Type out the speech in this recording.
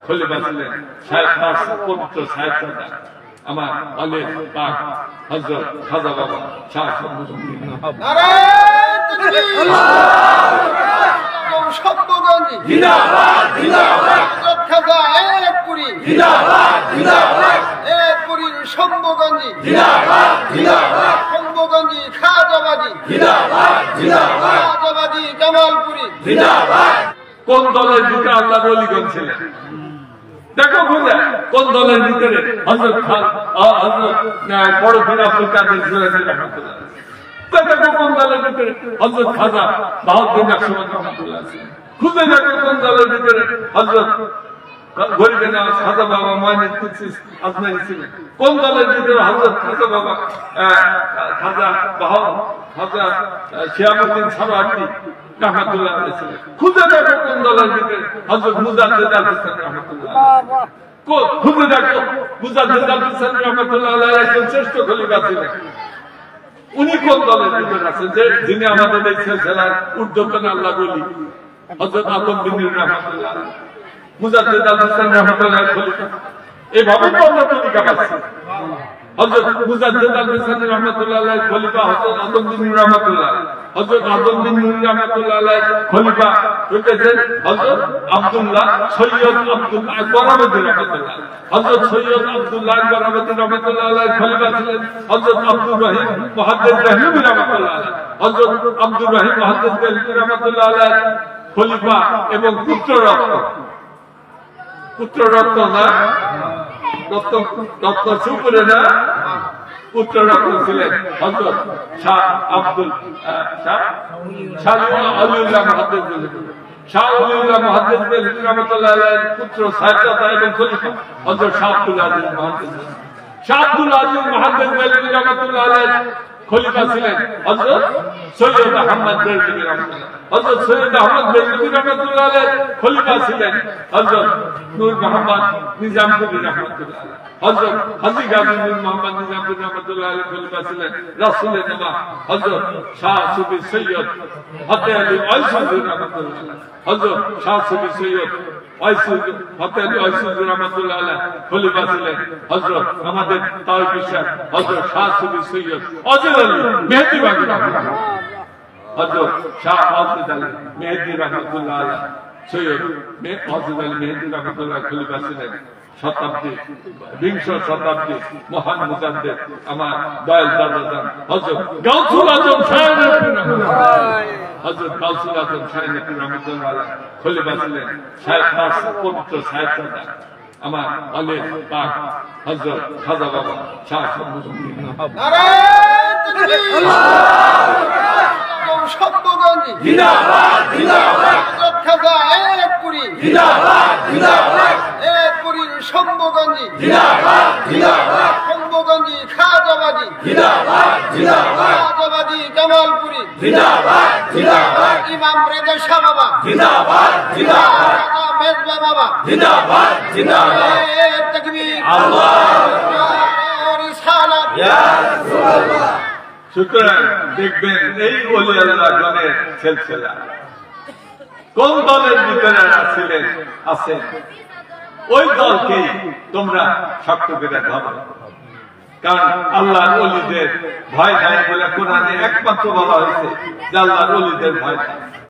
খলিফা ছিলেন শায়েখ নাসির পবিত্র সাহেবজাদা আমার আলেম পাক হযরত খাজা বাবা শাহ শমসুদ্দীন। নারায়ে তাকবীর, শব্দগঞ্জ জিন্দাবাদ জিন্দাবাদ, হযরত খাজা একপুরি জিন্দাবাদ জিন্দাবাদ, একপুরীর শব্দগঞ্জ জিন্দাবাদ জিন্দাবাদ, শব্দগঞ্জ খাজাবাদী জিন্দাবাদ জিন্দাবাদ, খাজাবাদী জামালপুরি জিন্দাবাদ। কোন দলের ভিতরে আল্লাহর ওলিগণ ছিলেন? দেখো খুঁজে কোন দলের ভিতরে হযরত খান হযরত বড় পীর আব্দুল কাদের জিলানী রাহমাতুল্লাহ, দেখো কোন দলের ভিতরে হযরত খাজা বাহাউদ্দিন নকশবন্দি রাহমাতুল্লাহ ছিলেন। খুঁজে দেখো কোন দলের ভিতরে হযরত গরিবে নওয়াজ খাজা বাবা মুঈনুদ্দিন কুদসি আজমাইরি ছিলেন। কোন দলের ভিতরে হযরত খাজা বাবা খাজা খাজা শিহাবুদ্দিন সারওয়ার্দী রাহমাতুল্লাহ আলাইহি ছিলেন। খুঁজে দেখো কোন দলের ভিতরে হযরত মুজাদ্দিদ আল হোসেন রাহমাতুল্লাহ আলাইহি, খুঁজে দেখো মুজাদ্দিদ আল হোসেন রাহমাতুল্লাহ আলাইহি একজন শ্রেষ্ঠ খলিফা ছিলেন। উনি কোন দলের ভিতরে আছেন যে যিনি আমাদের এই সিলসিলার ঊর্ধ্বতন আল্লাহর ওলি হযরত আদম বিন নূর রাহমাতুল্লাহ আলাইহি, মুজাদ্দিদ আল হোসেন রাহমাতুল্লাহ আলাইহি খলিফা। এইভাবে তো আমরা তরিকা পাচ্ছি। হযরত মুজাদ্দিদ আল হোসেন রাহমাতুল্লাহ আলাইহি খলিফা হযরত আদম বিন নূর রাহমাতুল্লাহ, হযরত আদম বিন নূর রাহমাতুল্লাহ আলাইহি খলিফা হইতেছেন হযরত আব্দুল্লাহ সৈয়দ আব্দুল্লাহ বরামতি রাহমাতুল্লাহ, হযরত সৈয়দ আব্দুল্লাহ বরামতি রাহমাতুল্লাহ আলাইহি খলিফা ছিলেন হযরত আব্দুর রহিম মুহাদ্দিস দেহলভী রাহমাতুল্লাহ আলাইহি, হযরত আব্দুর রহিম মুহাদ্দিস দেহলভী রাহমাতুল্লাহ আলাইহি খলিফা এবং পুত্ররত্ন না রত্ন সুপুরে না পুত্ররত্ন ছিলেন হযরত শাহ আব্দুল শাহ আলিউল্লাহ মুহাদ্দিস দেহলভী, শাহ আলিউল্লাহ মুহাদ্দিস দেহলভী রাহমাতুল্লাহ আলাইহির পুত্র সাহেবজাদা এবং খলিফা হযরত শাহ আব্দুল আজিজ মুহাদ্দিস, শাহ আব্দুল আজিজ মুহাদ্দিস দেহলভী রাহমাতুল্লাহ আলাইহি খলিফা ছিলেন হযরত সৈয়দ আহমদ দেহলভী রাহমাতুল্লাহ, হযরত সৈয়দ আহমদ দেহলভী রাহমাতুল্লাহ আলাইহি খলিফা ছিলেন হযরত নূর মোহাম্মদ নিজামপুরী রাহমাতুল্লাহ, হযরত হাজী গাজী নূর মোহাম্মদ নিজামপুরী রাহমাতুল্লাহ আলাইহি খলিফা ছিলেন রাসূলের নবী হযরত শাহ সুফি সৈয়দ ফতে আলী আইসুজী রাহমাতুল্লাহ, হযরত শাহ সুফি সৈয়দ ফতে আলী আইসুজী রাহমাতুল্লাহ আলাইহি খলিফা ছিলেন হযরত আমাদের তাওহীদ শাহ হযরত শাহ সুফি সৈয়দ অজর আলী মেহেদী বাগী রাহমাতুল্লাহ, হযরত শাহ আব্দুল আলী মেহেদী রাহমাতুল্লাহ আলাইহি সৈয়দ আব্দুল আলী মেহেদী রাহমাতুল্লাহ খলিফা ছিলেন বিংশ শতাব্দী মহান মুজাদ্দিদ আমার দয়াল দাদাজান হযরত গাউসুল আজম শাহ হযরত গাউসুল আজম শাহ রাহমাতুল্লাহ আলাইহি খলিফা ছিলেন শায়েখ নাসির পবিত্র সাহেবজাদা আমার আলেম পাক হযরত খাজা বাবা শাহ শমসুদ্দীন। নারায়ে তাকবীর, শব্দগঞ্জ জিন্দাবাদ জিন্দাবাদ, হযরত খাজা একপুরি জিন্দাবাদ জিন্দাবাদ, একপুরীর শব্দগঞ্জ জিন্দাবাদ জিন্দাবাদ, শব্দগঞ্জ খাজাবাদী জিন্দাবাদ জিন্দাবাদ, খাজাবাদী জামালপুরি জিন্দাবাদ জিন্দাবাদ, ইমাম রেজা শাহ বাবা জিন্দাবাদ জিন্দাবাদ, মেজবা বাবা জিন্দাবাদ জিন্দাবাদ। নারায়ে তাকবীর, আল্লাহু আকবার, রিসালাত ইয়া রাসূলুল্লাহ। সুতরাং দেখবেন এই ওলি আল্লাহগণের সিলসিলা কোন দলের ভিতরে আছেন ওই দলকেই তোমরা শক্ত করে ধরো, কারণ আল্লাহর ওলিদের ভয় নাই বলে কোরআনে একমাত্র বলা হয়েছে যে আল্লাহর ওলিদের ভয় নাই।